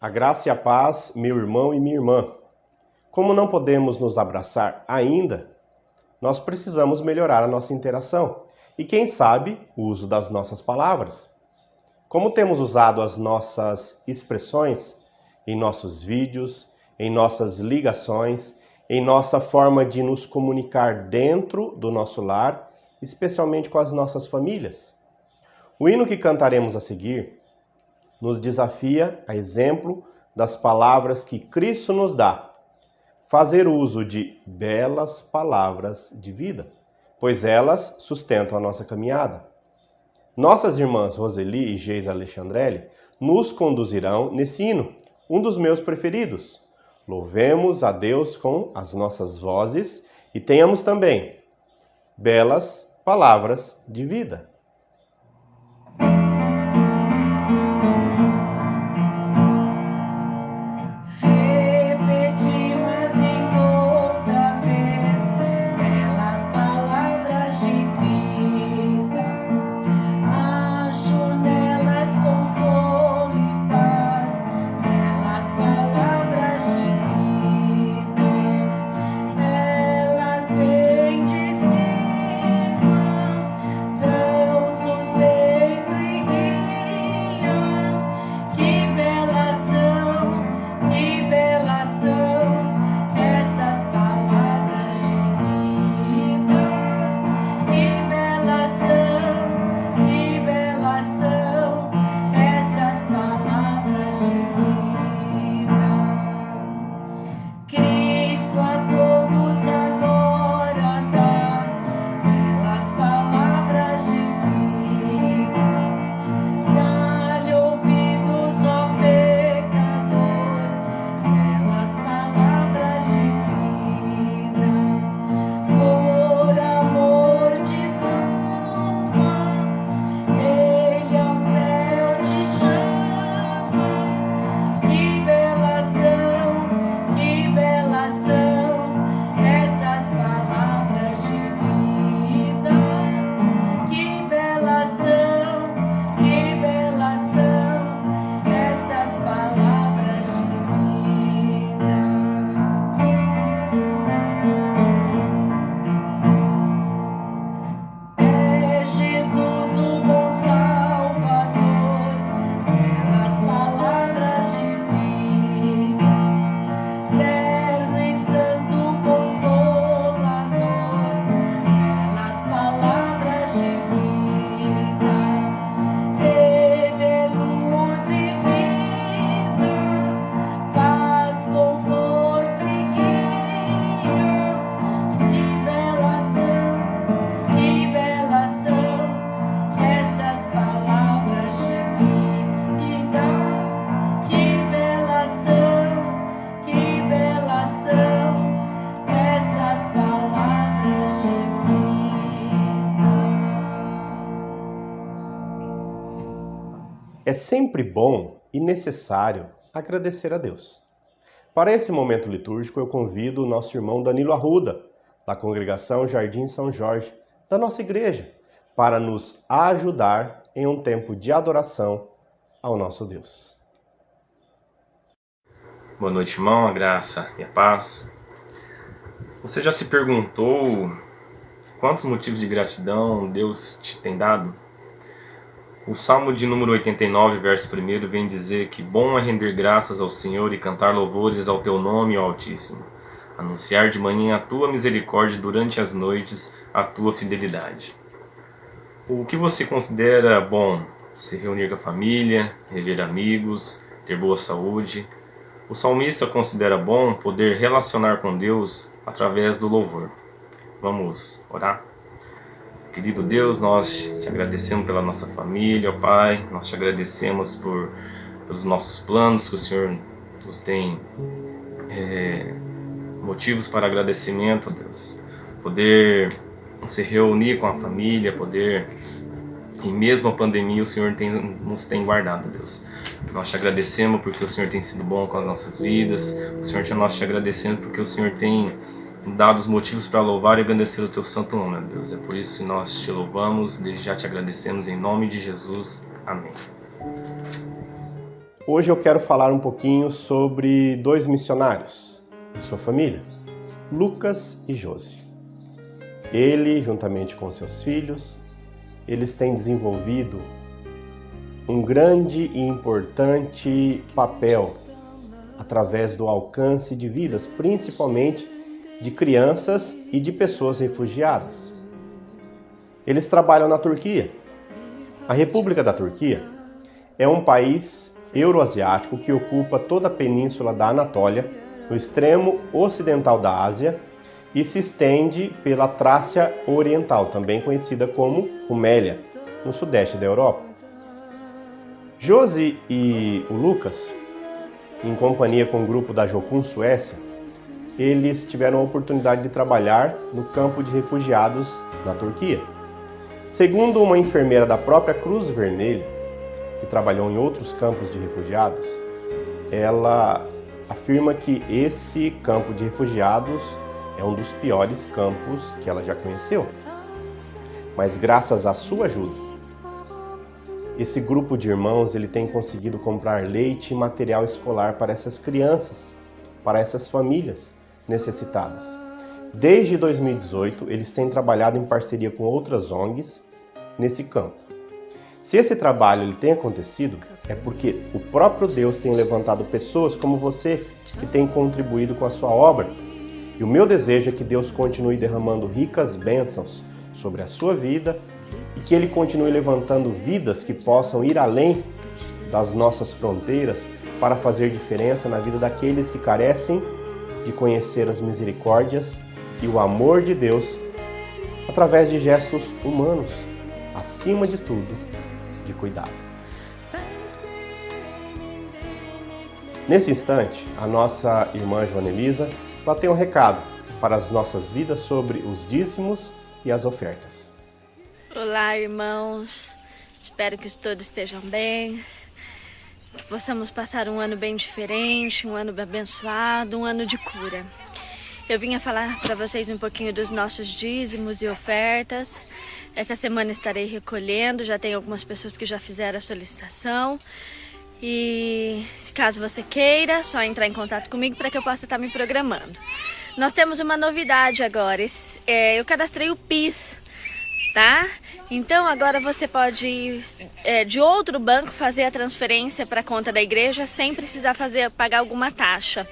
A graça e a paz, meu irmão e minha irmã. Como não podemos nos abraçar ainda, nós precisamos melhorar a nossa interação e, quem sabe, o uso das nossas palavras. Como temos usado as nossas expressões em nossos vídeos, em nossas ligações, em nossa forma de nos comunicar dentro do nosso lar, especialmente com as nossas famílias. O hino que cantaremos a seguir nos desafia, a exemplo das palavras que Cristo nos dá, fazer uso de belas palavras de vida, pois elas sustentam a nossa caminhada. Nossas irmãs Roseli e Geisa Alexandrelli nos conduzirão nesse hino, um dos meus preferidos. Louvemos a Deus com as nossas vozes e tenhamos também belas palavras de vida. É sempre bom e necessário agradecer a Deus. Para esse momento litúrgico, eu convido o nosso irmão Danilo Arruda, da congregação Jardim São Jorge, da nossa igreja, para nos ajudar em um tempo de adoração ao nosso Deus. Boa noite, irmão, a graça e a paz. Você já se perguntou quantos motivos de gratidão Deus te tem dado? O Salmo de número 89, verso 1, vem dizer que bom é render graças ao Senhor e cantar louvores ao teu nome, ó Altíssimo. Anunciar de manhã a tua misericórdia e durante as noites a tua fidelidade. O que você considera bom? Se reunir com a família, rever amigos, ter boa saúde. O salmista considera bom poder relacionar com Deus através do louvor. Vamos orar? Querido Deus, nós te agradecemos pela nossa família, ó Pai. Nós te agradecemos pelos nossos planos que o Senhor nos tem motivos para agradecimento, Deus. Poder se reunir com a família, e mesmo a pandemia, o Senhor nos tem guardado, Deus. Nós te agradecemos porque o Senhor tem sido bom com as nossas vidas. Nós te agradecemos porque o Senhor tem dado os motivos para louvar e agradecer o teu santo nome, Deus. É por isso que nós te louvamos, desde já te agradecemos em nome de Jesus. Amém. Hoje eu quero falar um pouquinho sobre dois missionários e sua família, Lucas e Josi. Ele, juntamente com seus filhos, eles têm desenvolvido um grande e importante papel através do alcance de vidas, principalmente de crianças e de pessoas refugiadas. Eles trabalham na Turquia. A República da Turquia é um país euroasiático que ocupa toda a península da Anatólia, no extremo ocidental da Ásia, e se estende pela Trácia Oriental, também conhecida como Rumélia, no sudeste da Europa. Josi e o Lucas, em companhia com o grupo da Jocum Suécia, eles tiveram a oportunidade de trabalhar no campo de refugiados na Turquia. Segundo uma enfermeira da própria Cruz Vermelha, que trabalhou em outros campos de refugiados, ela afirma que esse campo de refugiados é um dos piores campos que ela já conheceu. Mas graças à sua ajuda, esse grupo de irmãos ele tem conseguido comprar leite e material escolar para essas crianças, para essas famílias necessitadas. Desde 2018, eles têm trabalhado em parceria com outras ONGs nesse campo. Se esse trabalho ele tem acontecido, é porque o próprio Deus tem levantado pessoas como você que tem contribuído com a sua obra. E o meu desejo é que Deus continue derramando ricas bênçãos sobre a sua vida e que Ele continue levantando vidas que possam ir além das nossas fronteiras para fazer diferença na vida daqueles que carecem de conhecer as misericórdias e o amor de Deus através de gestos humanos, acima de tudo, de cuidado. Nesse instante, a nossa irmã Joana Elisa ela tem um recado para as nossas vidas sobre os dízimos e as ofertas. Olá, irmãos. Espero que todos estejam bem, que possamos passar um ano bem diferente, um ano abençoado, um ano de cura. Eu vinha falar para vocês um pouquinho dos nossos dízimos e ofertas. Essa semana estarei recolhendo, já tem algumas pessoas que já fizeram a solicitação. E caso você queira, só entrar em contato comigo para que eu possa estar me programando. Nós temos uma novidade agora, eu cadastrei o PIS, tá? Então agora você pode de outro banco fazer a transferência para a conta da igreja sem precisar pagar alguma taxa.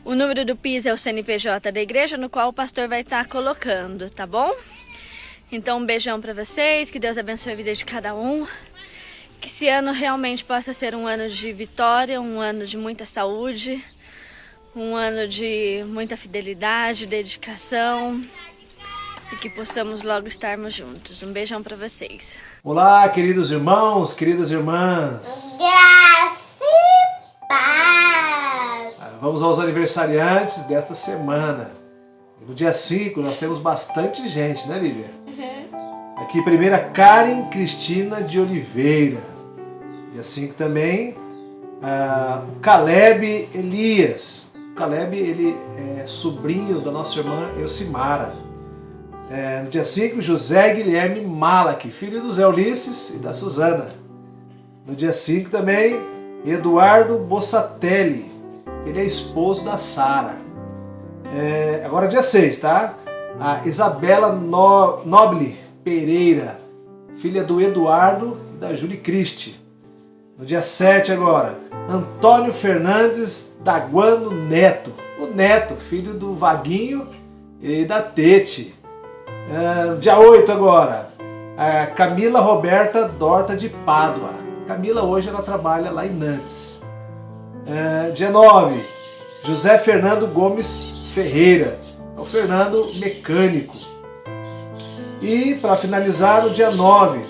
O número do PIS é o CNPJ da igreja, no qual o pastor vai estar colocando, tá bom? Então um beijão para vocês, que Deus abençoe a vida de cada um. Que esse ano realmente possa ser um ano de vitória, um ano de muita saúde, um ano de muita fidelidade, dedicação e que possamos logo estarmos juntos. Um beijão para vocês. Olá, queridos irmãos, queridas irmãs. Graça e paz. Vamos aos aniversariantes desta semana. No dia 5 nós temos bastante gente, né, Lívia? Aqui, primeira, Karen Cristina de Oliveira. Dia 5 também, o Caleb Elias. O Caleb, ele é sobrinho da nossa irmã Elcimara. No dia 5, José Guilherme Malak, filho do Zé Ulisses e da Suzana. No dia 5 também, Eduardo Bossatelli. Ele é esposo da Sara. Agora dia 6, tá? A Isabela Noble Pereira, filha do Eduardo e da Julie Cristi. No dia 7 agora, Antônio Fernandes Daguano Neto, o Neto, filho do Vaguinho e da Tete. No dia 8 agora, a Camila Roberta Dorta de Pádua. Camila hoje ela trabalha lá em Nantes. Dia 9, José Fernando Gomes Ferreira, é o Fernando mecânico. E para finalizar, no dia 9,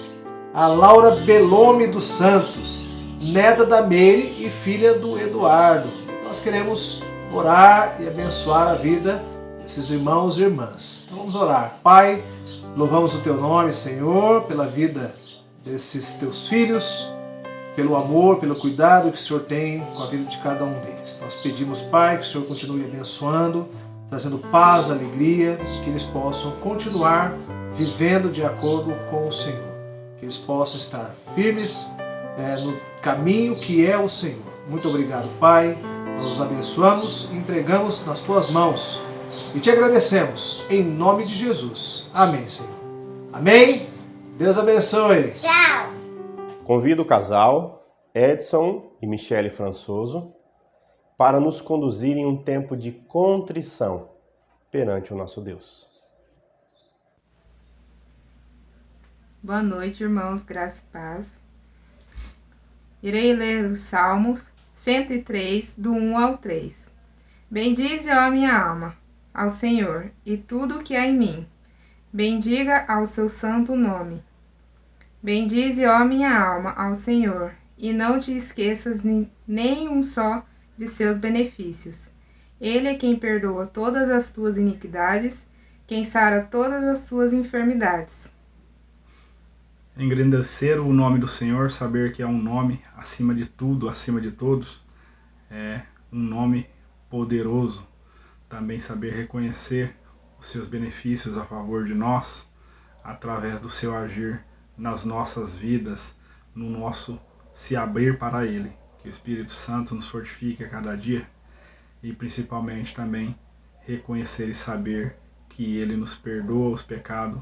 a Laura Belome dos Santos, neta da Meire e filha do Eduardo. Nós queremos orar e abençoar a vida desses irmãos e irmãs. Então vamos orar. Pai, louvamos o Teu nome, Senhor, pela vida desses Teus filhos, pelo amor, pelo cuidado que o Senhor tem com a vida de cada um deles. Nós pedimos, Pai, que o Senhor continue abençoando, trazendo paz, alegria, que eles possam continuar vivendo de acordo com o Senhor. Que eles possam estar firmes no caminho que é o Senhor. Muito obrigado, Pai. Nós os abençoamos e entregamos nas tuas mãos. E te agradecemos, em nome de Jesus. Amém, Senhor. Amém? Deus abençoe. Tchau. Convido o casal Edson e Michele Françoso para nos conduzir em um tempo de contrição perante o nosso Deus. Boa noite, irmãos, graça e paz. Irei ler os Salmos 103, do 1 ao 3. Bendize, ó minha alma, ao Senhor, e tudo o que há em mim. Bendiga ao seu santo nome. Bendize, ó minha alma, ao Senhor, e não te esqueças nem um só de seus benefícios. Ele é quem perdoa todas as tuas iniquidades, quem sara todas as tuas enfermidades. Engrandecer o nome do Senhor, saber que é um nome acima de tudo, acima de todos, é um nome poderoso. Também saber reconhecer os seus benefícios a favor de nós, através do seu agir nas nossas vidas, no nosso se abrir para Ele. Que o Espírito Santo nos fortifique a cada dia e principalmente também reconhecer e saber que Ele nos perdoa os pecados,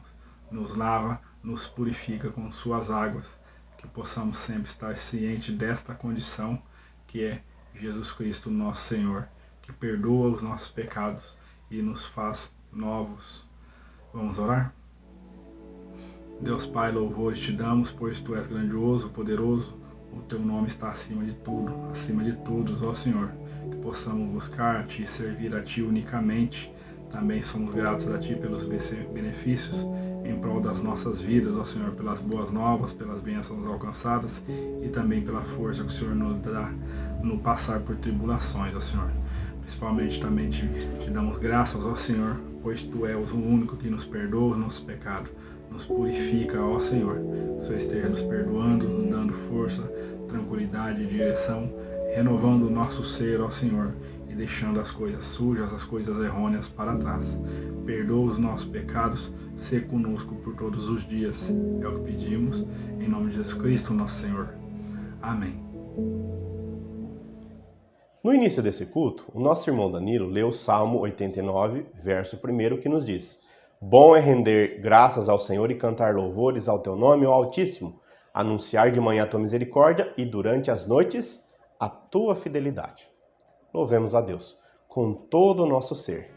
nos lava, nos purifica com suas águas, que possamos sempre estar cientes desta condição que é Jesus Cristo, nosso Senhor, que perdoa os nossos pecados e nos faz novos. Vamos orar? Deus Pai, louvores te damos, pois Tu és grandioso, poderoso, o Teu nome está acima de tudo, acima de todos, ó Senhor, que possamos buscar a Ti, servir a Ti unicamente. Também somos gratos a Ti pelos benefícios em prol das nossas vidas, ó Senhor, pelas boas novas, pelas bênçãos alcançadas e também pela força que o Senhor nos dá no passar por tribulações, ó Senhor. Principalmente também te damos graças, ó Senhor, pois Tu és o único que nos perdoa os nossos pecados, nos purifica, ó Senhor. O Senhor esteja nos perdoando, nos dando força, tranquilidade e direção, renovando o nosso ser, ó Senhor, e deixando as coisas sujas, as coisas errôneas para trás. Perdoa os nossos pecados, sê conosco por todos os dias. É o que pedimos, em nome de Jesus Cristo, nosso Senhor. Amém. No início desse culto, o nosso irmão Danilo leu o Salmo 89, verso 1, que nos diz: Bom é render graças ao Senhor e cantar louvores ao Teu nome, ó Altíssimo, anunciar de manhã a Tua misericórdia e durante as noites a Tua fidelidade. Louvemos a Deus com todo o nosso ser.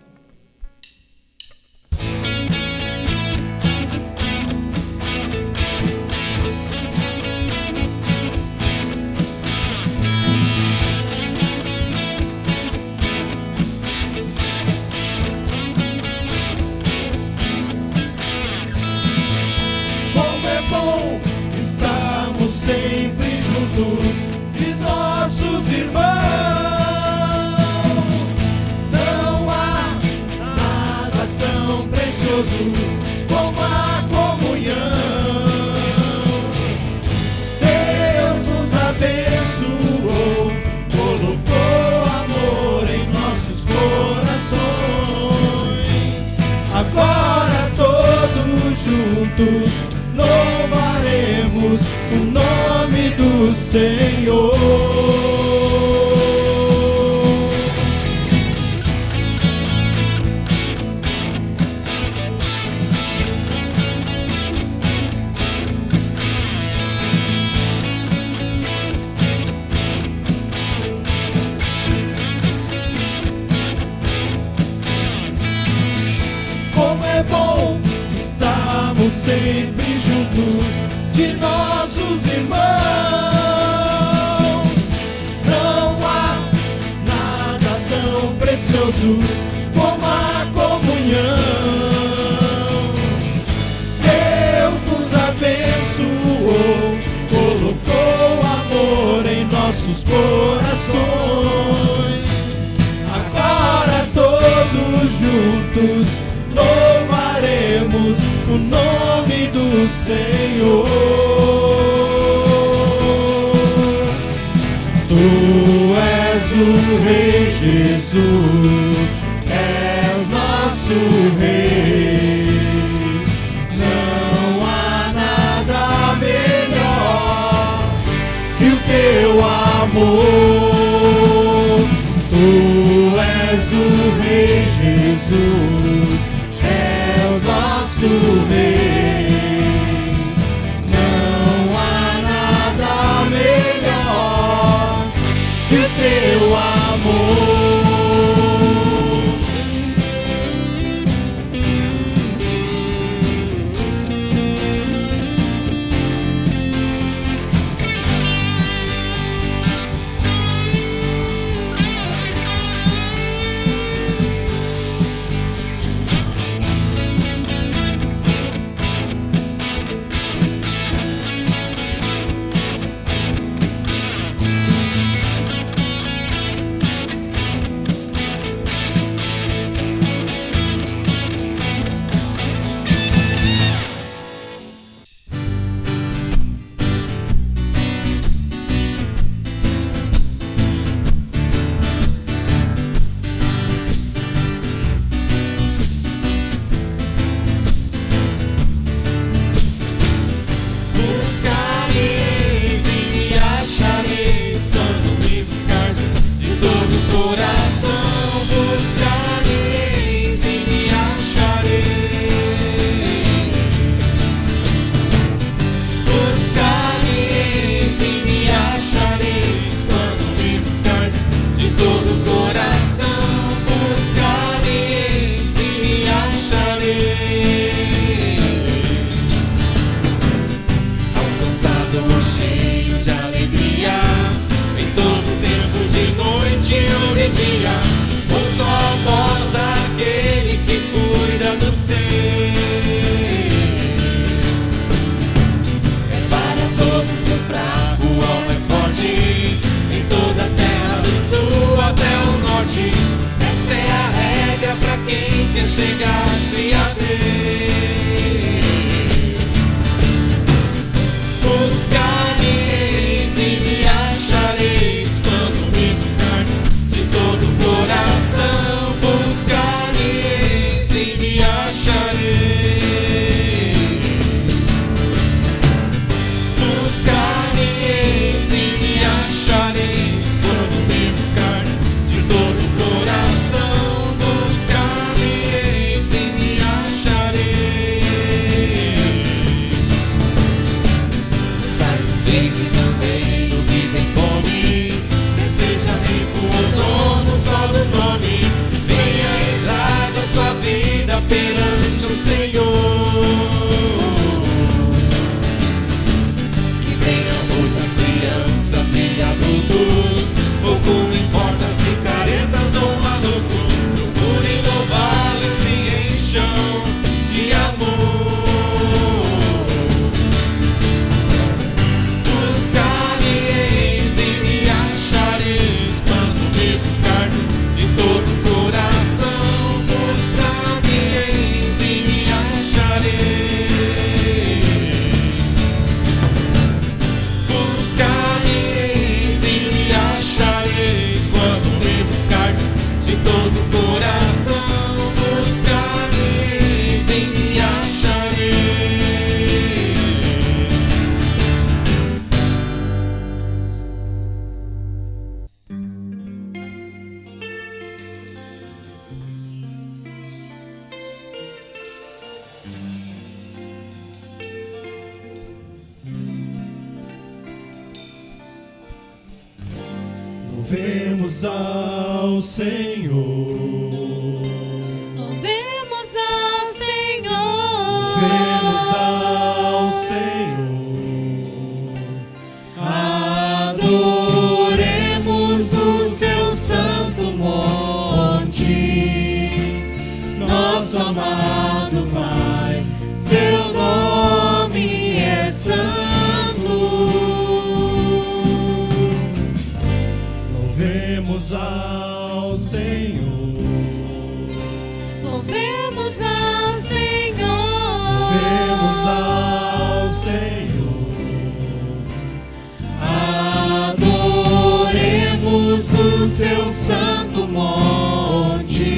Como é bom estarmos sempre juntos de nossos irmãos. Não há nada tão precioso como a comunhão. Deus nos abençoou, colocou amor em nossos corações. Agora todos juntos louvaremos o nome do Senhor. Como é bom estarmos sempre juntos de nossos irmãos. Não há nada tão precioso como a comunhão. Deus nos abençoou, colocou amor em nossos corações. Agora todos juntos louvaremos o nome do Senhor. Tu és o Rei Jesus, és nosso Rei. Não há nada melhor amor. Tu és o Rei Jesus, és nosso Rei. Não há nada melhor que o teu amor. Buscareis e me achareis quando me buscardes de todo o coração. Buscareis e me achareis. Buscareis e me achareis quando me buscardes de todo o coração. Buscareis e me achareis. Alcançado cheio de alegria, em todo tempo de noite ou de dia, ouço a voz daquele que cuida dos seus. É para todos do fraco ao mais forte, em toda a terra do sul até o norte. Esta é a regra para quem quer chegar-se a Deus. Buscareis e me achareis quando me buscardes de todo o coração. Buscareis e me achareis. Buscareis e me achareis quando me buscardes de todo o coração. Buscareis e me achareis. Satisfeito também o que tem fome, deseja rico ou dono só do nome. Venha e traga sua vida perante o Senhor. Que venham muitas crianças e adultos, pouco importa se caretas ou malucos, procurem vales e encham de amor. Buscareis e me achareis quando me buscardes de todo o coração. Buscareis e me achareis. Buscareis e me achareis quando me buscardes de todo o coração. Buscareis e me achareis. Louvemos ao Senhor. Louvemos ao Senhor. Louvemos ao Senhor. Adoremos no seu santo monte, nosso amado Pai, seu nome é santo. Louvemos ao Senhor. Louvemos ao Senhor. Louvemos ao Senhor. Adoremos no seu santo monte,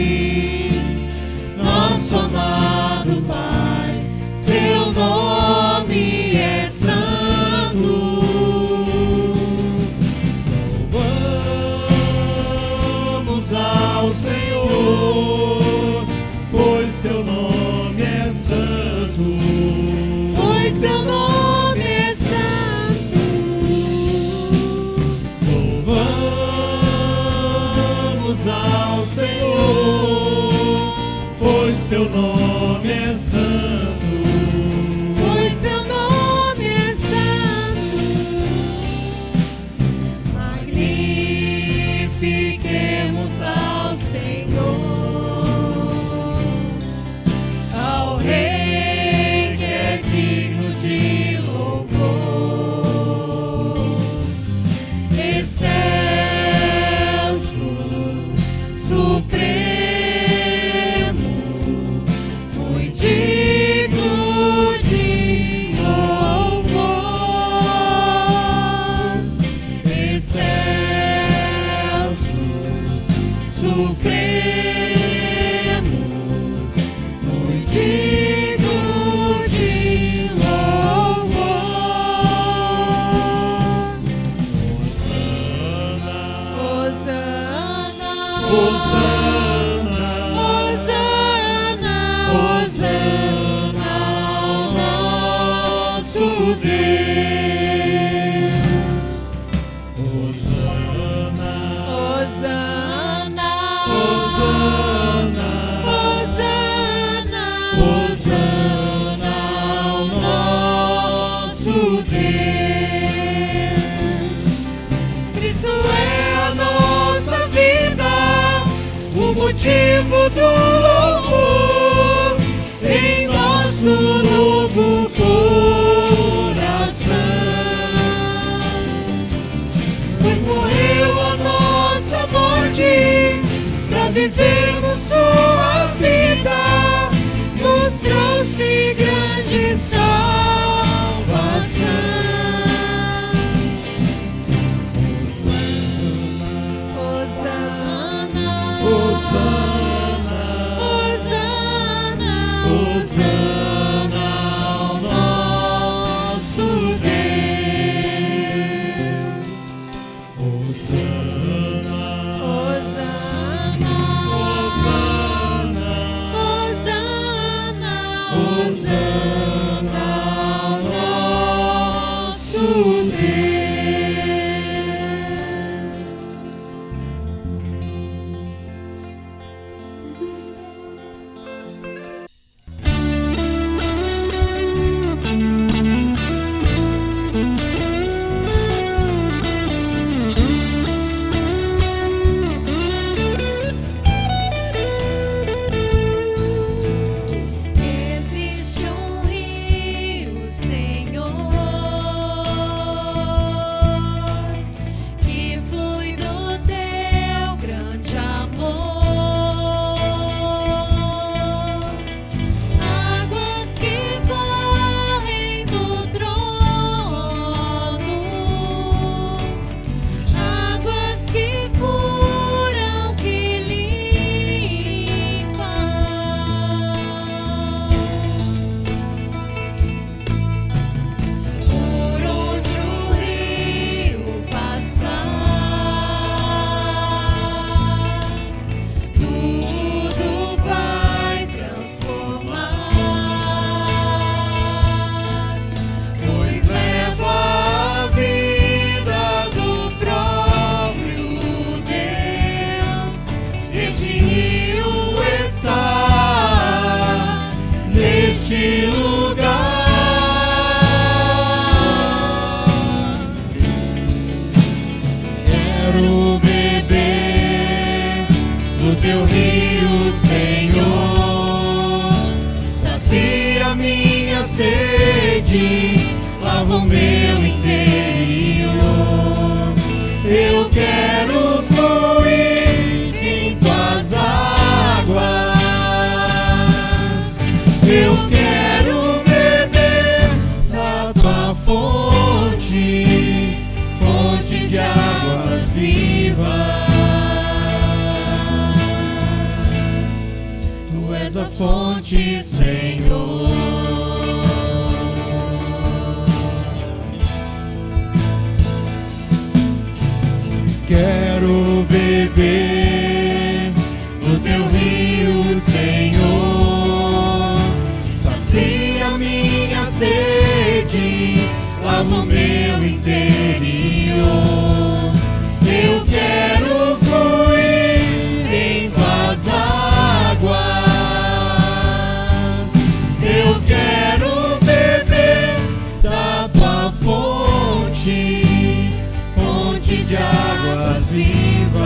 nosso amado Pai, seu nome é santo. Senhor, pois teu nome é santo. Pois teu nome é santo. Magnifiquemos ao Senhor, ao Rei que é digno de louvor. Excelso, supremo, muito digno de louvor. Excelso, supremo, muito digno de louvor. Hosana, Hosana, Hosana, Hosana ao nosso Deus. Hosana, Hosana, Hosana, Hosana, Hosana ao nosso Deus. Cristo é a nossa vida, o motivo do louvor em nosso novo coração. Pois morreu a nossa morte pra vivermos sua vida, nos trouxe grande salvação. Hosana, Hosana, Hosana, Hosana ao nosso Deus. Hosana, Hosana, Hosana, Hosana, Hosana ao nosso Deus. Existe rio, Senhor, que flui do teu grande amor. Águas que correm do trono, águas que curam, que limpam. Por onde o rio passar, tudo vai transformar, pois leva a vida do próprio Deus. Este rio está neste lugar. Quero beber do teu rio, Senhor. Sacia minha sede, lava o meu interior. Eu quero fluir em tuas águas. Eu quero beber da tua fonte, fonte de águas vivas. Tu és a fonte, Senhor. Quero beber do teu rio, Senhor. Sacia minha sede, lava o meu interior. Eu quero fluir em tua fonte de águas vivas.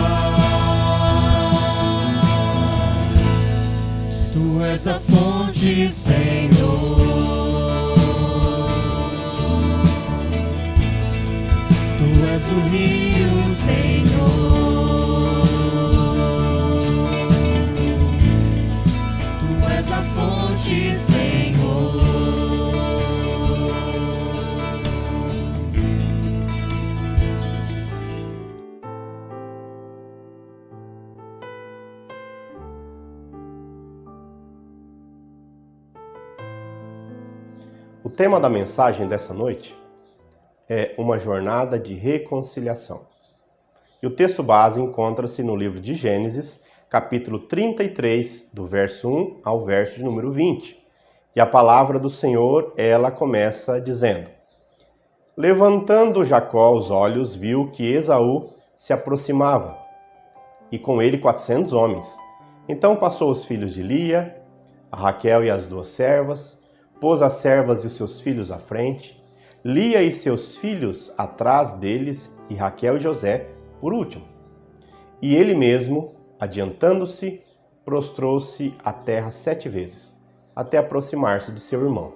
Tu és a fonte, Senhor. Tu és o rio, Senhor. Tu és a fonte, Senhor. O tema da mensagem dessa noite é uma jornada de reconciliação. E o texto base encontra-se no livro de Gênesis, capítulo 33, do verso 1 ao verso de número 20. E a palavra do Senhor, ela começa dizendo: Levantando Jacó os olhos, viu que Esaú se aproximava, e com ele 400 homens. Então passou os filhos de Lia, a Raquel e as 2 servas, pôs as servas e os seus filhos à frente, Lia e seus filhos atrás deles, e Raquel e José por último. E ele mesmo, adiantando-se, prostrou-se à terra 7 vezes, até aproximar-se de seu irmão.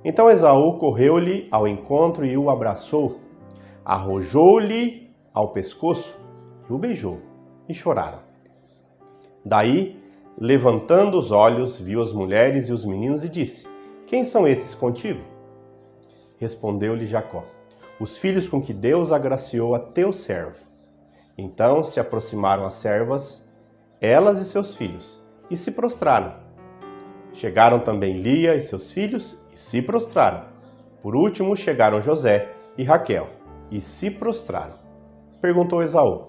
Então Esaú correu-lhe ao encontro e o abraçou, arrojou-lhe ao pescoço e o beijou, e choraram. Daí, levantando os olhos, viu as mulheres e os meninos e disse: Quem são esses contigo? Respondeu-lhe Jacó: Os filhos com que Deus agraciou a teu servo. Então se aproximaram as servas, elas e seus filhos, e se prostraram. Chegaram também Lia e seus filhos, e se prostraram. Por último chegaram José e Raquel, e se prostraram. Perguntou Esaú: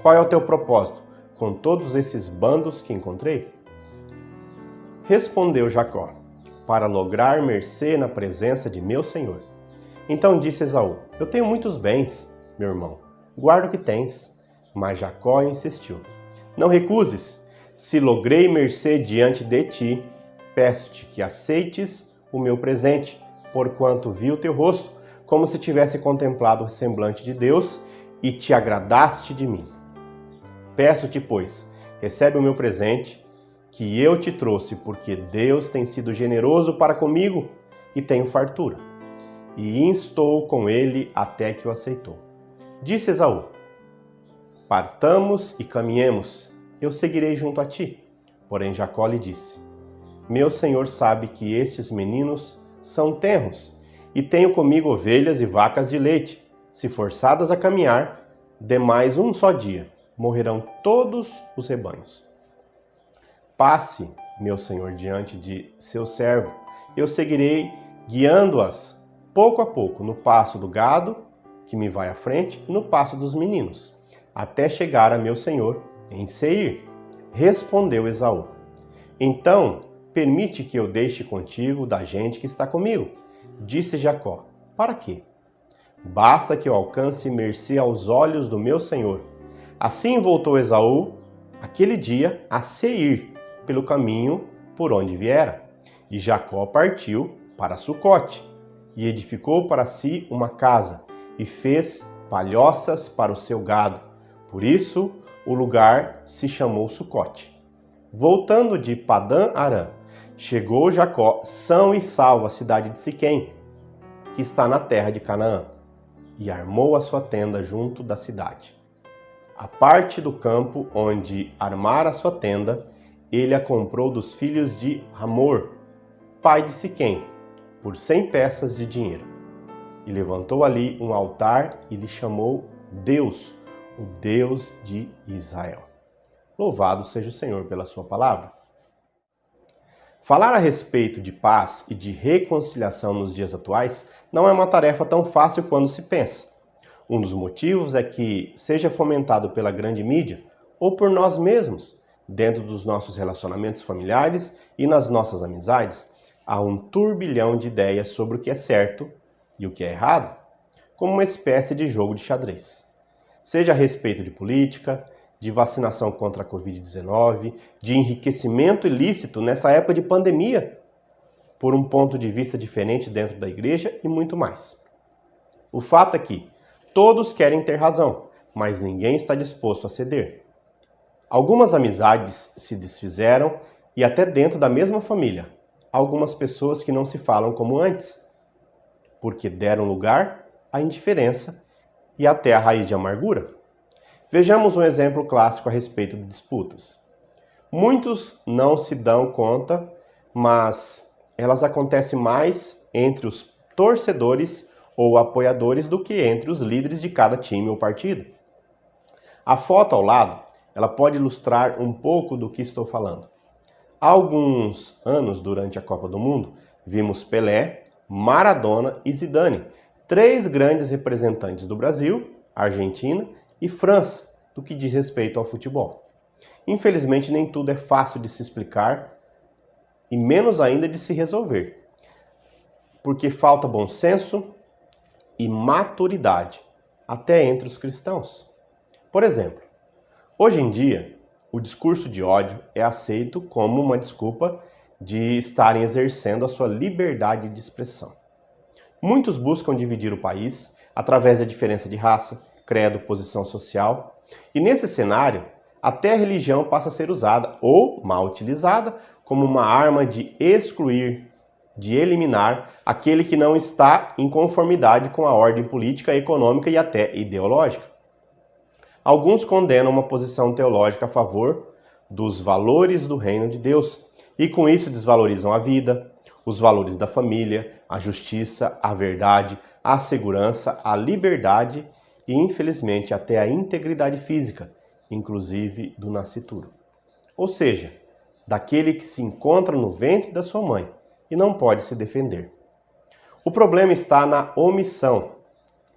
Qual é o teu propósito com todos esses bandos que encontrei? Respondeu Jacó: Para lograr mercê na presença de meu senhor. Então disse Esaú: Eu tenho muitos bens, meu irmão, guarda o que tens. Mas Jacó insistiu: Não recuses, se logrei mercê diante de ti, peço-te que aceites o meu presente, porquanto vi o teu rosto, como se tivesse contemplado o semblante de Deus, e te agradaste de mim. Peço-te, pois, recebe o meu presente, que eu te trouxe, porque Deus tem sido generoso para comigo e tenho fartura. E instou com ele até que o aceitou. Disse Esaú: Partamos e caminhemos, eu seguirei junto a ti. Porém Jacó lhe disse: Meu senhor sabe que estes meninos são tenros, e tenho comigo ovelhas e vacas de leite. Se forçadas a caminhar, demais um só dia, morrerão todos os rebanhos. Passe, meu senhor, diante de seu servo. Eu seguirei guiando-as pouco a pouco no passo do gado, que me vai à frente, e no passo dos meninos, até chegar a meu senhor em Seir. Respondeu Esaú: Então, permite que eu deixe contigo da gente que está comigo. Disse Jacó: Para quê? Basta que eu alcance mercê aos olhos do meu senhor. Assim voltou Esaú, aquele dia, a Seir, pelo caminho por onde viera. E Jacó partiu para Sucote, e edificou para si uma casa, e fez palhoças para o seu gado. Por isso, o lugar se chamou Sucote. Voltando de Padã Arã, chegou Jacó são e salvo à cidade de Siquém, que está na terra de Canaã, e armou a sua tenda junto da cidade. A parte do campo onde armara a sua tenda, ele a comprou dos filhos de Hamor, pai de Siquém, por 100 peças de dinheiro. E levantou ali um altar e lhe chamou Deus, o Deus de Israel. Louvado seja o Senhor pela sua palavra. Falar a respeito de paz e de reconciliação nos dias atuais não é uma tarefa tão fácil quando se pensa. Um dos motivos é que, seja fomentado pela grande mídia ou por nós mesmos, dentro dos nossos relacionamentos familiares e nas nossas amizades, há um turbilhão de ideias sobre o que é certo e o que é errado, como uma espécie de jogo de xadrez. Seja a respeito de política, de vacinação contra a Covid-19, de enriquecimento ilícito nessa época de pandemia, por um ponto de vista diferente dentro da igreja e muito mais. O fato é que Todos querem ter razão, mas ninguém está disposto a ceder. Algumas amizades se desfizeram e até dentro da mesma família. Algumas pessoas que não se falam como antes, porque deram lugar à indiferença e até à raiz de amargura. Vejamos um exemplo clássico a respeito de disputas. Muitos não se dão conta, mas elas acontecem mais entre os torcedores ou apoiadores do que entre os líderes de cada time ou partido. A foto ao lado, ela pode ilustrar um pouco do que estou falando. Há alguns anos, durante a Copa do Mundo, vimos Pelé, Maradona e Zidane, 3 grandes representantes do Brasil, Argentina e França, do que diz respeito ao futebol. Infelizmente, nem tudo é fácil de se explicar e menos ainda de se resolver, porque falta bom senso e maturidade, até entre os cristãos. Por exemplo, hoje em dia, o discurso de ódio é aceito como uma desculpa de estarem exercendo a sua liberdade de expressão. Muitos buscam dividir o país através da diferença de raça, credo, posição social, e nesse cenário, até a religião passa a ser usada ou mal utilizada como uma arma de excluir, de eliminar aquele que não está em conformidade com a ordem política, econômica e até ideológica. Alguns condenam uma posição teológica a favor dos valores do reino de Deus e com isso desvalorizam a vida, os valores da família, a justiça, a verdade, a segurança, a liberdade e, infelizmente, até a integridade física, inclusive do nascituro. Ou seja, daquele que se encontra no ventre da sua mãe e não pode se defender. O problema está na omissão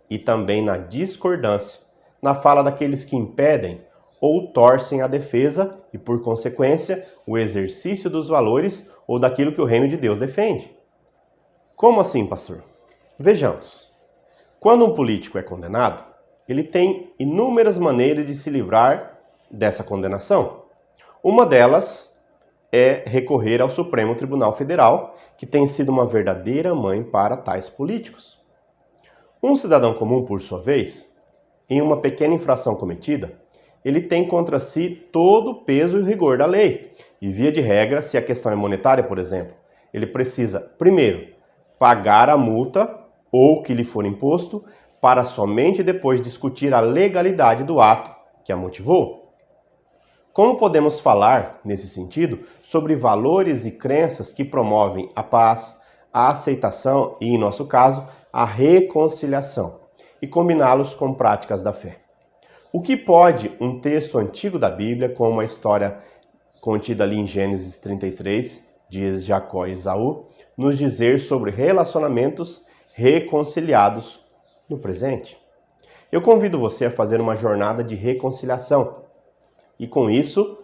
e também na discordância, na fala daqueles que impedem ou torcem a defesa e, por consequência, o exercício dos valores ou daquilo que o reino de Deus defende. Como assim, pastor? Vejamos. Quando um político é condenado, ele tem inúmeras maneiras de se livrar dessa condenação. Uma delas é recorrer ao Supremo Tribunal Federal, que tem sido uma verdadeira mãe para tais políticos. Um cidadão comum, por sua vez, em uma pequena infração cometida, ele tem contra si todo o peso e o rigor da lei. E, via de regra, se a questão é monetária, por exemplo, ele precisa, primeiro, pagar a multa ou o que lhe for imposto, para somente depois discutir a legalidade do ato que a motivou. Como podemos falar, nesse sentido, sobre valores e crenças que promovem a paz, a aceitação e, em nosso caso, a reconciliação, e combiná-los com práticas da fé? O que pode um texto antigo da Bíblia, como a história contida ali em Gênesis 33, de Jacó e Esaú, nos dizer sobre relacionamentos reconciliados no presente? Eu convido você a fazer uma jornada de reconciliação. E com isso,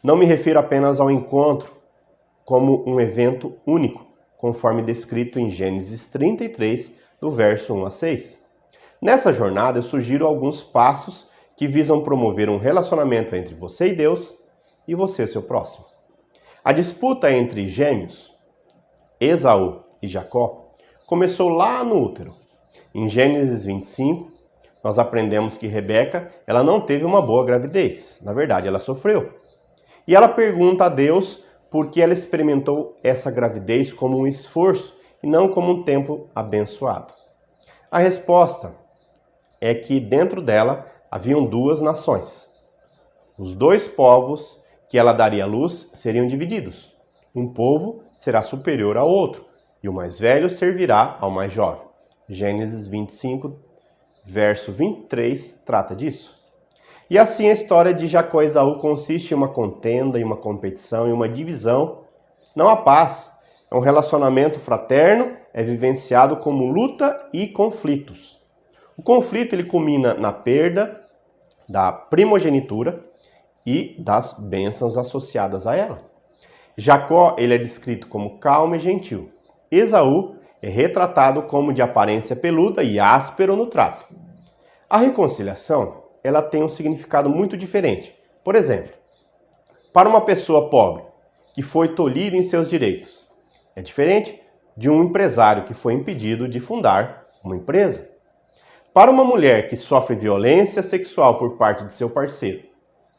não me refiro apenas ao encontro como um evento único, conforme descrito em Gênesis 33, do verso 1 a 6. Nessa jornada, eu sugiro alguns passos que visam promover um relacionamento entre você e Deus e você, seu próximo. A disputa entre gêmeos, Esaú e Jacó, começou lá no útero. Em Gênesis 25, nós aprendemos que Rebeca, ela não teve uma boa gravidez. Na verdade, ela sofreu. E ela pergunta a Deus por que ela experimentou essa gravidez como um esforço e não como um tempo abençoado. A resposta é que dentro dela haviam 2 nações. Os 2 povos que ela daria à luz seriam divididos. Um povo será superior ao outro, e o mais velho servirá ao mais jovem. Gênesis 25, verso 23, trata disso. E assim a história de Jacó e Esaú consiste em uma contenda, em uma competição, em uma divisão. Não há paz. É um relacionamento fraterno, é vivenciado como luta e conflitos. O conflito ele culmina na perda da primogenitura e das bênçãos associadas a ela. Jacó ele é descrito como calmo e gentil. Esaú é retratado como de aparência peluda e áspero no trato. A reconciliação ela tem um significado muito diferente. Por exemplo, para uma pessoa pobre que foi tolhida em seus direitos, é diferente de um empresário que foi impedido de fundar uma empresa. Para uma mulher que sofre violência sexual por parte de seu parceiro,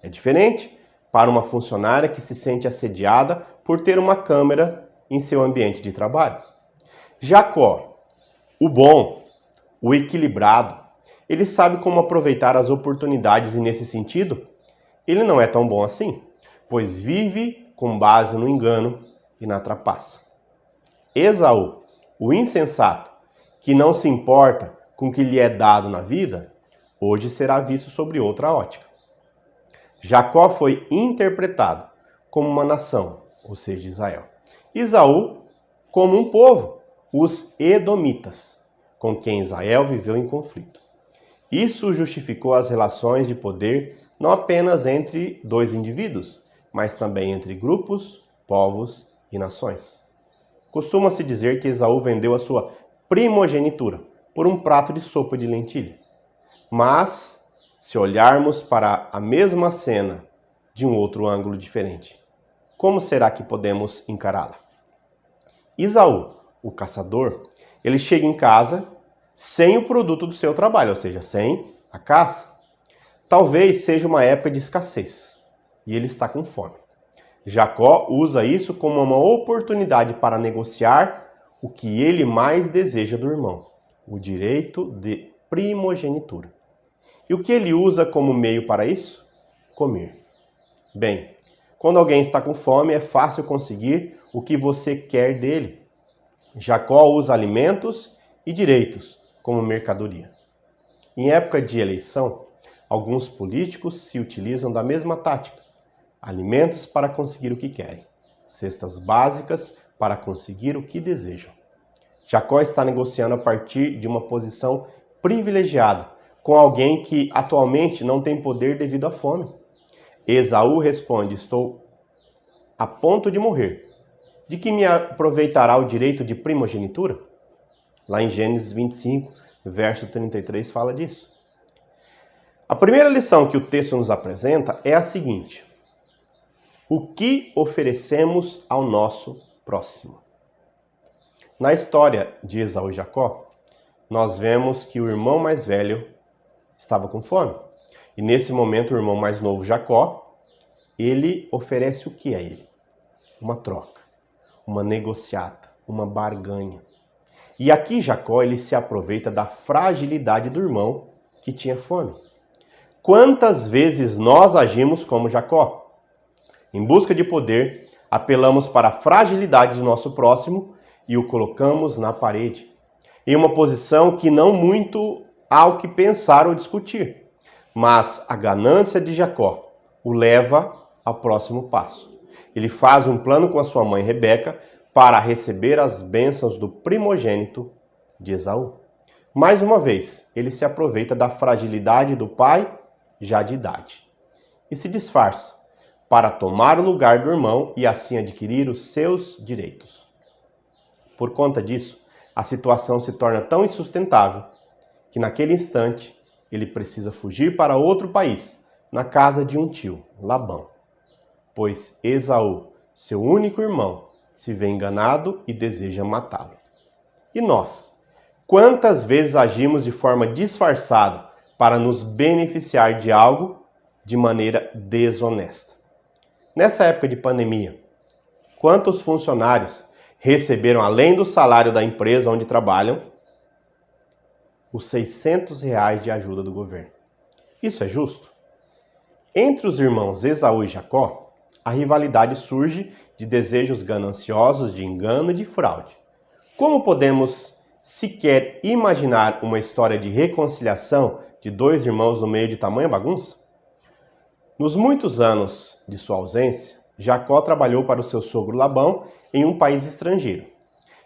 é diferente para uma funcionária que se sente assediada por ter uma câmera em seu ambiente de trabalho. Jacó, o bom, o equilibrado, ele sabe como aproveitar as oportunidades e nesse sentido, ele não é tão bom assim, pois vive com base no engano e na trapaça. Esaú, o insensato, que não se importa com o que lhe é dado na vida, hoje será visto sobre outra ótica. Jacó foi interpretado como uma nação, ou seja, Israel. Esaú como um povo, os edomitas, com quem Israel viveu em conflito. Isso justificou as relações de poder não apenas entre dois indivíduos, mas também entre grupos, povos e nações. Costuma-se dizer que Esaú vendeu a sua primogenitura por um prato de sopa de lentilha. Mas, se olharmos para a mesma cena de um outro ângulo diferente, como será que podemos encará-la? Esaú, o caçador, ele chega em casa sem o produto do seu trabalho, ou seja, sem a caça. Talvez seja uma época de escassez e ele está com fome. Jacó usa isso como uma oportunidade para negociar o que ele mais deseja do irmão, o direito de primogenitura. E o que ele usa como meio para isso? Comer. Bem, quando alguém está com fome, é fácil conseguir o que você quer dele. Jacó usa alimentos e direitos como mercadoria. Em época de eleição, alguns políticos se utilizam da mesma tática. Alimentos para conseguir o que querem. Cestas básicas para conseguir o que desejam. Jacó está negociando a partir de uma posição privilegiada com alguém que atualmente não tem poder devido à fome. Esaú responde: estou a ponto de morrer. De que me aproveitará o direito de primogenitura? Lá em Gênesis 25, verso 33, fala disso. A primeira lição que o texto nos apresenta é a seguinte: o que oferecemos ao nosso próximo? Na história de Esaú e Jacó, nós vemos que o irmão mais velho estava com fome. E nesse momento o irmão mais novo, Jacó, ele oferece o que a ele? Uma troca, uma negociata, uma barganha. E aqui Jacó ele se aproveita da fragilidade do irmão que tinha fome. Quantas vezes nós agimos como Jacó? Em busca de poder, apelamos para a fragilidade do nosso próximo e o colocamos na parede, em uma posição que não muito há o que pensar ou discutir. Mas a ganância de Jacó o leva ao próximo passo. Ele faz um plano com a sua mãe Rebeca para receber as bênçãos do primogênito de Esaú. Mais uma vez, ele se aproveita da fragilidade do pai, já de idade, e se disfarça para tomar o lugar do irmão e assim adquirir os seus direitos. Por conta disso, a situação se torna tão insustentável que naquele instante ele precisa fugir para outro país, na casa de um tio, Labão, pois Esaú, seu único irmão, se vê enganado e deseja matá-lo. E nós? Quantas vezes agimos de forma disfarçada para nos beneficiar de algo de maneira desonesta? Nessa época de pandemia, quantos funcionários receberam, além do salário da empresa onde trabalham, os R$600 de ajuda do governo? Isso é justo? Entre os irmãos Esaú e Jacó, a rivalidade surge de desejos gananciosos, de engano e de fraude. Como podemos sequer imaginar uma história de reconciliação de dois irmãos no meio de tamanha bagunça? Nos muitos anos de sua ausência, Jacó trabalhou para o seu sogro Labão em um país estrangeiro.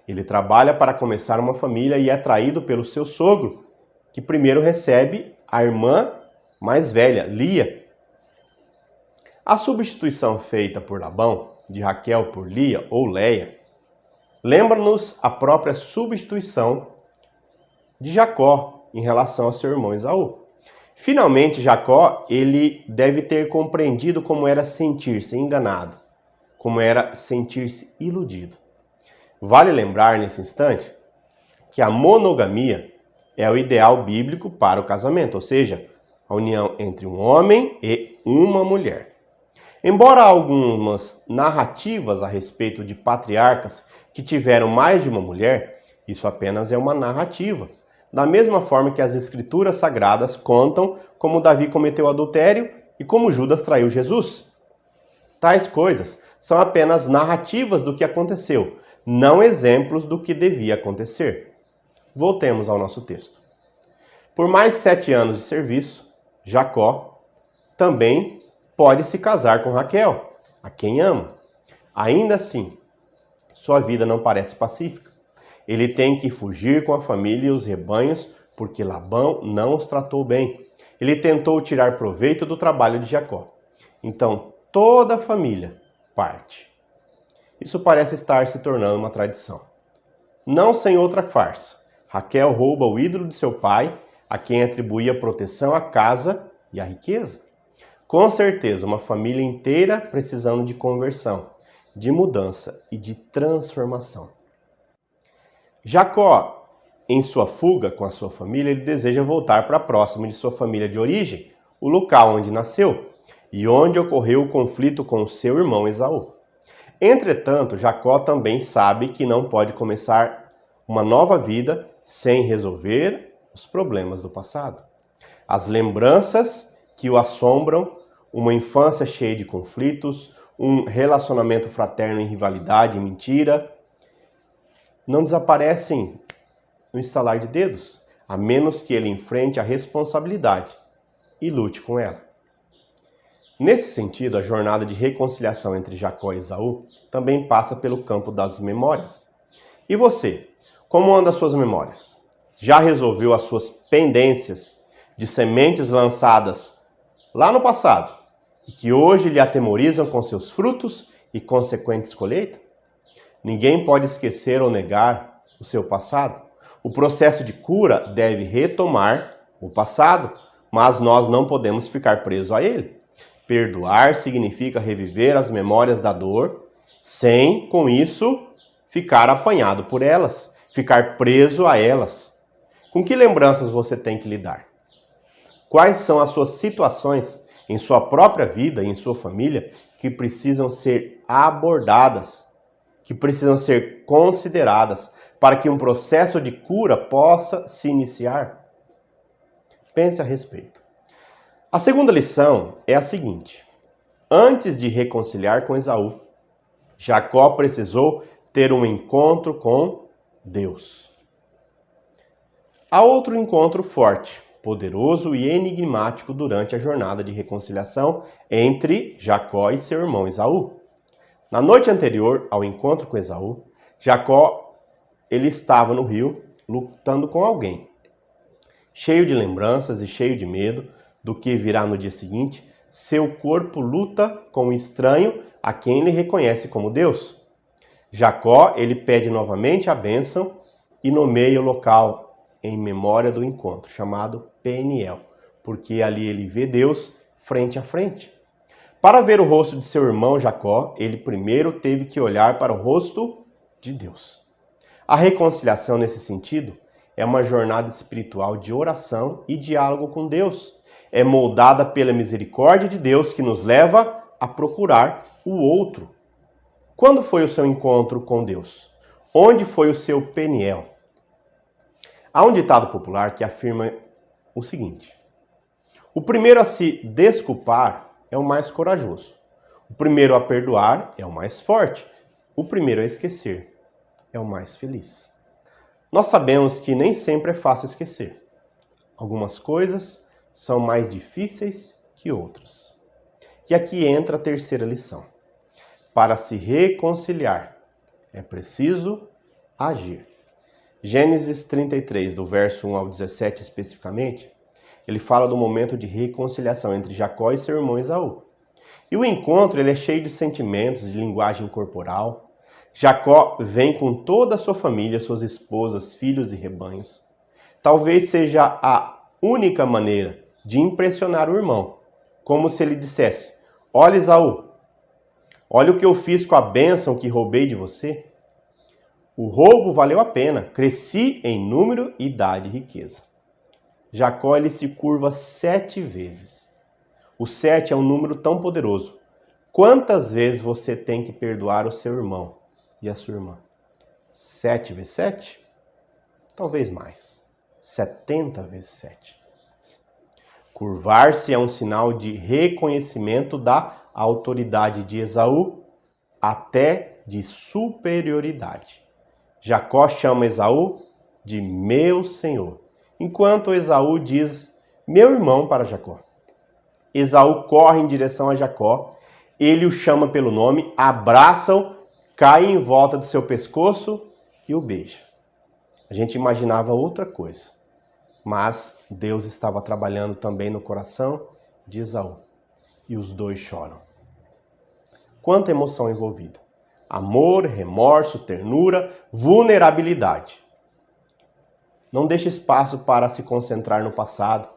Ele trabalha para começar uma família e é traído pelo seu sogro, que primeiro recebe a irmã mais velha, Lia. A substituição feita por Labão, de Raquel por Lia ou Leia, lembra-nos a própria substituição de Jacó em relação ao seu irmão Esaú. Finalmente, Jacó, ele deve ter compreendido como era sentir-se enganado, como era sentir-se iludido. Vale lembrar nesse instante que a monogamia é o ideal bíblico para o casamento, ou seja, a união entre um homem e uma mulher. Embora algumas narrativas a respeito de patriarcas que tiveram mais de uma mulher, isso apenas é uma narrativa. Da mesma forma que as escrituras sagradas contam como Davi cometeu adultério e como Judas traiu Jesus. Tais coisas são apenas narrativas do que aconteceu, não exemplos do que devia acontecer. Voltemos ao nosso texto. Por mais 7 anos de serviço, Jacó também pode se casar com Raquel, a quem ama. Ainda assim, sua vida não parece pacífica. Ele tem que fugir com a família e os rebanhos porque Labão não os tratou bem. Ele tentou tirar proveito do trabalho de Jacó. Então, toda a família parte. Isso parece estar se tornando uma tradição. Não sem outra farsa. Raquel rouba o ídolo de seu pai, a quem atribuía proteção à casa e à riqueza. Com certeza, uma família inteira precisando de conversão, de mudança e de transformação. Jacó, em sua fuga com a sua família, ele deseja voltar para próximo de sua família de origem, o local onde nasceu e onde ocorreu o conflito com o seu irmão Esaú. Entretanto, Jacó também sabe que não pode começar uma nova vida sem resolver os problemas do passado. As lembranças que o assombram, uma infância cheia de conflitos, um relacionamento fraterno em rivalidade e mentira, não desaparecem no estalar de dedos, a menos que ele enfrente a responsabilidade e lute com ela. Nesse sentido, a jornada de reconciliação entre Jacó e Esaú também passa pelo campo das memórias. E você, como andam as suas memórias? Já resolveu as suas pendências de sementes lançadas lá no passado e que hoje lhe atemorizam com seus frutos e consequentes colheitas? Ninguém pode esquecer ou negar o seu passado. O processo de cura deve retomar o passado, mas nós não podemos ficar presos a ele. Perdoar significa reviver as memórias da dor, sem, com isso, ficar apanhado por elas, ficar preso a elas. Com que lembranças você tem que lidar? Quais são as suas situações em sua própria vida e em sua família que precisam ser abordadas, que precisam ser consideradas para que um processo de cura possa se iniciar? Pense a respeito. A segunda lição é a seguinte: antes de reconciliar com Esaú, Jacó precisou ter um encontro com Deus. Há outro encontro forte, poderoso e enigmático durante a jornada de reconciliação entre Jacó e seu irmão Esaú. Na noite anterior ao encontro com Esaú, Jacó ele estava no rio lutando com alguém. Cheio de lembranças e cheio de medo do que virá no dia seguinte, seu corpo luta com o estranho a quem ele reconhece como Deus. Jacó, ele pede novamente a bênção e nomeia o local em memória do encontro, chamado Peniel, porque ali ele vê Deus frente a frente. Para ver o rosto de seu irmão Jacó, ele primeiro teve que olhar para o rosto de Deus. A reconciliação nesse sentido é uma jornada espiritual de oração e diálogo com Deus. É moldada pela misericórdia de Deus que nos leva a procurar o outro. Quando foi o seu encontro com Deus? Onde foi o seu Peniel? Há um ditado popular que afirma o seguinte: o primeiro a se desculpar é o mais corajoso. O primeiro a perdoar é o mais forte. O primeiro a esquecer é o mais feliz. Nós sabemos que nem sempre é fácil esquecer. Algumas coisas são mais difíceis que outras. E aqui entra a terceira lição. Para se reconciliar, é preciso agir. Gênesis 33, do verso 1 ao 17 especificamente, ele fala do momento de reconciliação entre Jacó e seu irmão Esaú. E o encontro ele é cheio de sentimentos, de linguagem corporal. Jacó vem com toda a sua família, suas esposas, filhos e rebanhos. Talvez seja a única maneira de impressionar o irmão, como se ele dissesse: olha, Esaú, olha o que eu fiz com a bênção que roubei de você. O roubo valeu a pena, cresci em número, idade e riqueza. Jacó ele se curva 7 vezes. O 7 é um número tão poderoso. Quantas vezes você tem que perdoar o seu irmão e a sua irmã? 7 vezes 7? Talvez mais. 70 vezes 7. Curvar-se é um sinal de reconhecimento da autoridade de Esaú, até de superioridade. Jacó chama Esaú de meu senhor, enquanto Esaú diz meu irmão para Jacó. Esaú corre em direção a Jacó, ele o chama pelo nome, abraça-o, cai em volta do seu pescoço e o beija. A gente imaginava outra coisa, mas Deus estava trabalhando também no coração de Esaú, e os dois choram. Quanta emoção envolvida! Amor, remorso, ternura, vulnerabilidade. Não deixe espaço para se concentrar no passado,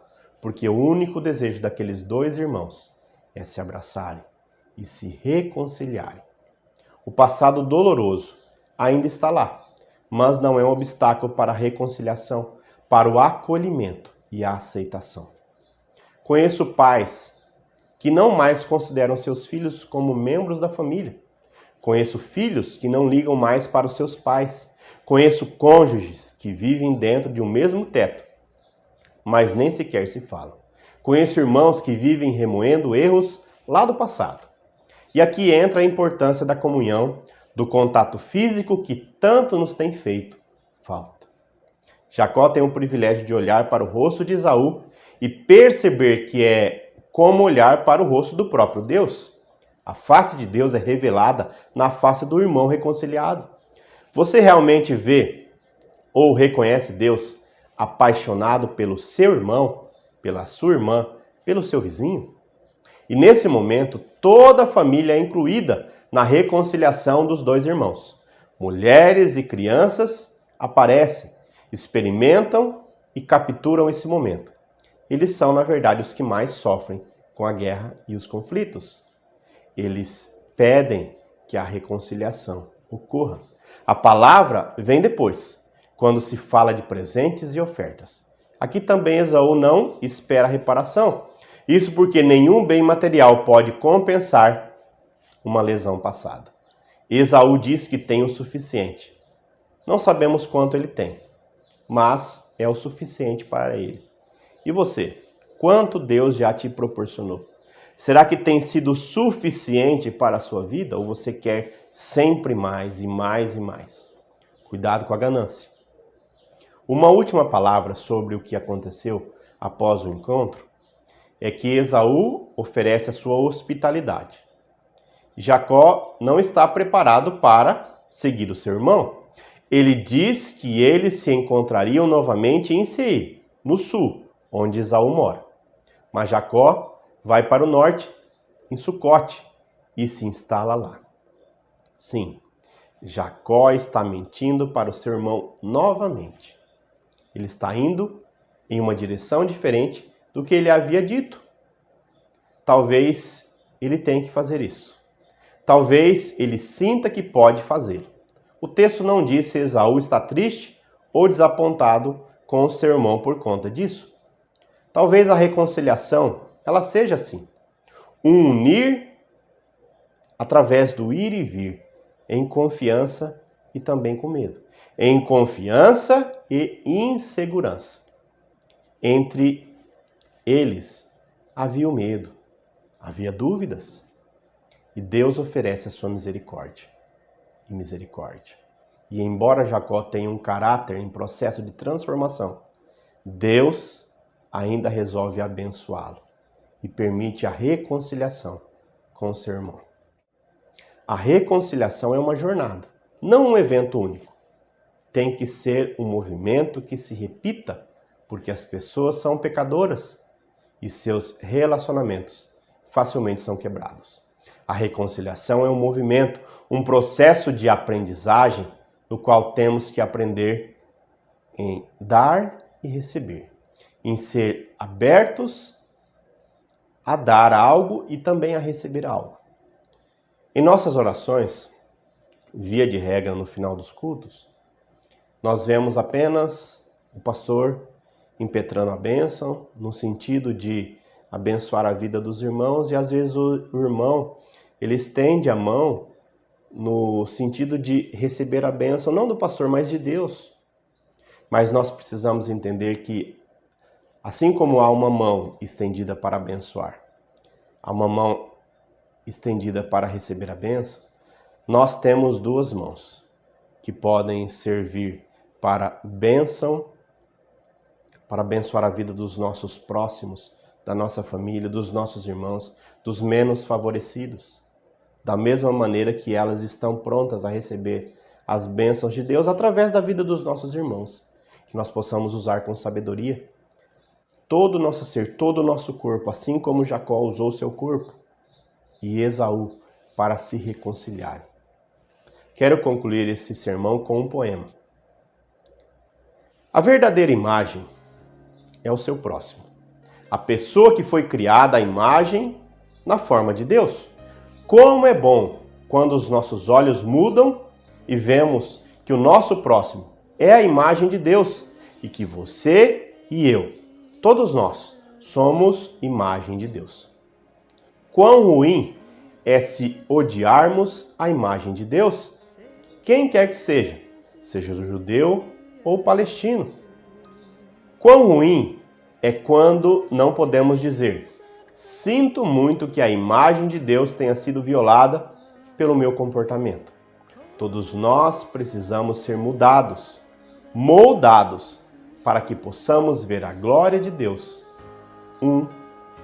porque o único desejo daqueles dois irmãos é se abraçarem e se reconciliarem. O passado doloroso ainda está lá, mas não é um obstáculo para a reconciliação, para o acolhimento e a aceitação. Conheço pais que não mais consideram seus filhos como membros da família. Conheço filhos que não ligam mais para os seus pais. Conheço cônjuges que vivem dentro de um mesmo teto, mas nem sequer se falam. Conheço irmãos que vivem remoendo erros lá do passado. E aqui entra a importância da comunhão, do contato físico que tanto nos tem feito falta. Jacó tem o privilégio de olhar para o rosto de Esaú e perceber que é como olhar para o rosto do próprio Deus. A face de Deus é revelada na face do irmão reconciliado. Você realmente vê ou reconhece Deus apaixonado pelo seu irmão, pela sua irmã, pelo seu vizinho? E nesse momento, toda a família é incluída na reconciliação dos dois irmãos. Mulheres e crianças aparecem, experimentam e capturam esse momento. Eles são, na verdade, os que mais sofrem com a guerra e os conflitos. Eles pedem que a reconciliação ocorra. A palavra vem depois, quando se fala de presentes e ofertas. Aqui também Esaú não espera reparação. Isso porque nenhum bem material pode compensar uma lesão passada. Esaú diz que tem o suficiente. Não sabemos quanto ele tem, mas é o suficiente para ele. E você? Quanto Deus já te proporcionou? Será que tem sido suficiente para a sua vida ou você quer sempre mais e mais e mais? Cuidado com a ganância. Uma última palavra sobre o que aconteceu após o encontro é que Esaú oferece a sua hospitalidade. Jacó não está preparado para seguir o seu irmão. Ele diz que eles se encontrariam novamente em Seir, no sul, onde Esaú mora. Mas Jacó vai para o norte, em Sucote, e se instala lá. Sim, Jacó está mentindo para o seu irmão novamente. Ele está indo em uma direção diferente do que ele havia dito. Talvez ele tenha que fazer isso. Talvez ele sinta que pode fazer. O texto não diz se Esaú está triste ou desapontado com o seu irmão por conta disso. Talvez a reconciliação ela seja assim. Um unir através do ir e vir, em confiança e também com medo. Em confiança e insegurança. Entre eles havia o medo, havia dúvidas. E Deus oferece a sua misericórdia. E misericórdia. E embora Jacó tenha um caráter em processo de transformação, Deus ainda resolve abençoá-lo e permite a reconciliação com o seu irmão. A reconciliação é uma jornada, não um evento único. Tem que ser um movimento que se repita, porque as pessoas são pecadoras e seus relacionamentos facilmente são quebrados. A reconciliação é um movimento, um processo de aprendizagem no qual temos que aprender em dar e receber, em ser abertos a dar algo e também a receber algo. Em nossas orações, via de regra no final dos cultos, nós vemos apenas o pastor impetrando a bênção, no sentido de abençoar a vida dos irmãos, e às vezes o irmão, ele estende a mão no sentido de receber a bênção, não do pastor, mas de Deus. Mas nós precisamos entender que, assim como há uma mão estendida para abençoar, há uma mão estendida para receber a bênção, nós temos duas mãos que podem servir para bênção, para abençoar a vida dos nossos próximos, da nossa família, dos nossos irmãos, dos menos favorecidos. Da mesma maneira que elas estão prontas a receber as bênçãos de Deus através da vida dos nossos irmãos. Que nós possamos usar com sabedoria todo o nosso ser, todo o nosso corpo, assim como Jacó usou seu corpo e Esaú para se reconciliarem. Quero concluir esse sermão com um poema. A verdadeira imagem é o seu próximo. A pessoa que foi criada à imagem na forma de Deus. Como é bom quando os nossos olhos mudam e vemos que o nosso próximo é a imagem de Deus e que você e eu, todos nós, somos imagem de Deus. Quão ruim é se odiarmos a imagem de Deus, quem quer que seja judeu ou palestino. Quão ruim é quando não podemos dizer: sinto muito que a imagem de Deus tenha sido violada pelo meu comportamento. Todos nós precisamos ser mudados, moldados, para que possamos ver a glória de Deus um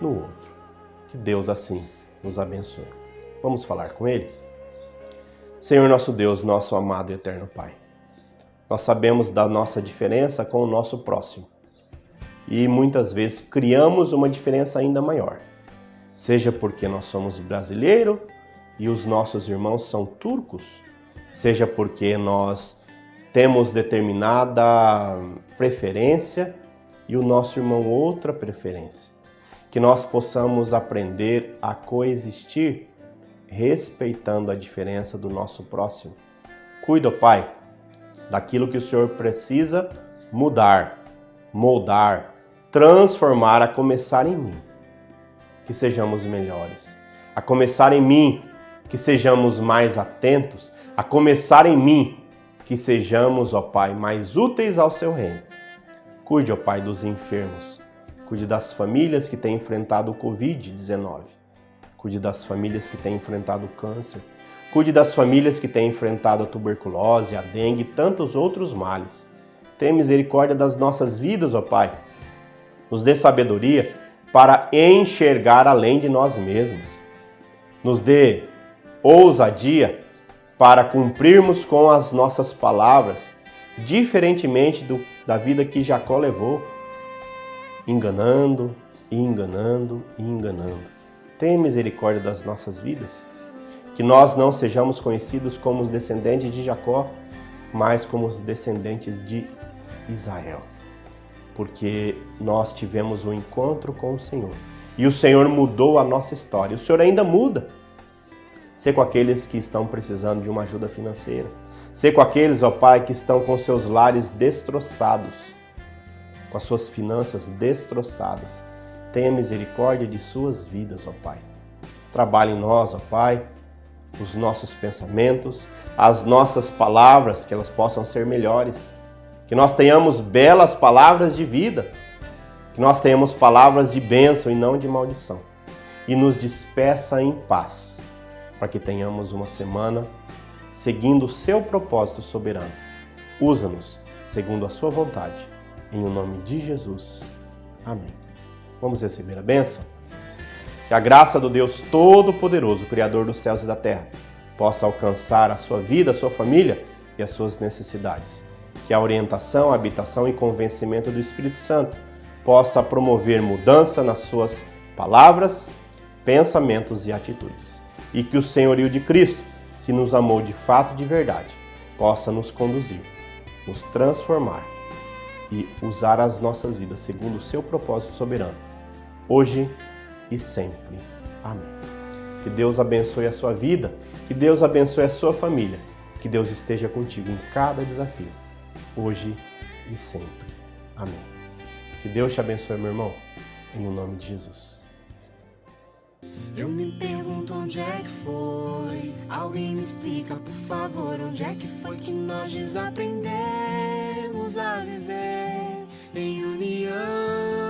no outro. Que Deus assim nos abençoe. Vamos falar com Ele? Senhor nosso Deus, nosso amado e eterno Pai, nós sabemos da nossa diferença com o nosso próximo. E muitas vezes criamos uma diferença ainda maior. Seja porque nós somos brasileiros e os nossos irmãos são turcos, seja porque nós temos determinada preferência e o nosso irmão outra preferência. Que nós possamos aprender a coexistir, respeitando a diferença do nosso próximo. Cuida, Pai, daquilo que o Senhor precisa mudar, moldar, transformar, a começar em mim, que sejamos melhores. A começar em mim, que sejamos mais atentos. A começar em mim, que sejamos, ó Pai, mais úteis ao Seu reino. Cuide, ó Pai, dos enfermos. Cuide das famílias que têm enfrentado o Covid-19. Cuide das famílias que têm enfrentado o câncer. Cuide das famílias que têm enfrentado a tuberculose, a dengue e tantos outros males. Tenha misericórdia das nossas vidas, ó Pai. Nos dê sabedoria para enxergar além de nós mesmos. Nos dê ousadia para cumprirmos com as nossas palavras, diferentemente da vida que Jacó levou, enganando, enganando e enganando. Tenha misericórdia das nossas vidas, que nós não sejamos conhecidos como os descendentes de Jacó, mas como os descendentes de Israel. Porque nós tivemos um encontro com o Senhor. E o Senhor mudou a nossa história. O Senhor ainda muda. Ser com aqueles que estão precisando de uma ajuda financeira. Ser com aqueles, ó Pai, que estão com seus lares destroçados. Com as suas finanças destroçadas. Tenha misericórdia de suas vidas, ó Pai. Trabalhe em nós, ó Pai, os nossos pensamentos, as nossas palavras, que elas possam ser melhores. Que nós tenhamos belas palavras de vida, que nós tenhamos palavras de bênção e não de maldição. E nos despeça em paz, para que tenhamos uma semana seguindo o seu propósito soberano. Usa-nos segundo a sua vontade, em o nome de Jesus. Amém. Vamos receber a bênção? Que a graça do Deus Todo-Poderoso, Criador dos céus e da terra, possa alcançar a sua vida, a sua família e as suas necessidades. Que a orientação, a habitação e convencimento do Espírito Santo possa promover mudança nas suas palavras, pensamentos e atitudes. E que o senhorio de Cristo, que nos amou de fato e de verdade, possa nos conduzir, nos transformar e usar as nossas vidas segundo o seu propósito soberano, hoje e sempre. Amém. Que Deus abençoe a sua vida, que Deus abençoe a sua família, que Deus esteja contigo em cada desafio, hoje e sempre. Amém. Que Que Deus te abençoe, meu irmão, em nome de Jesus. Eu me pergunto onde é que foi. Alguém me explica, por favor, onde é que foi que nós desaprendemos a viver em união.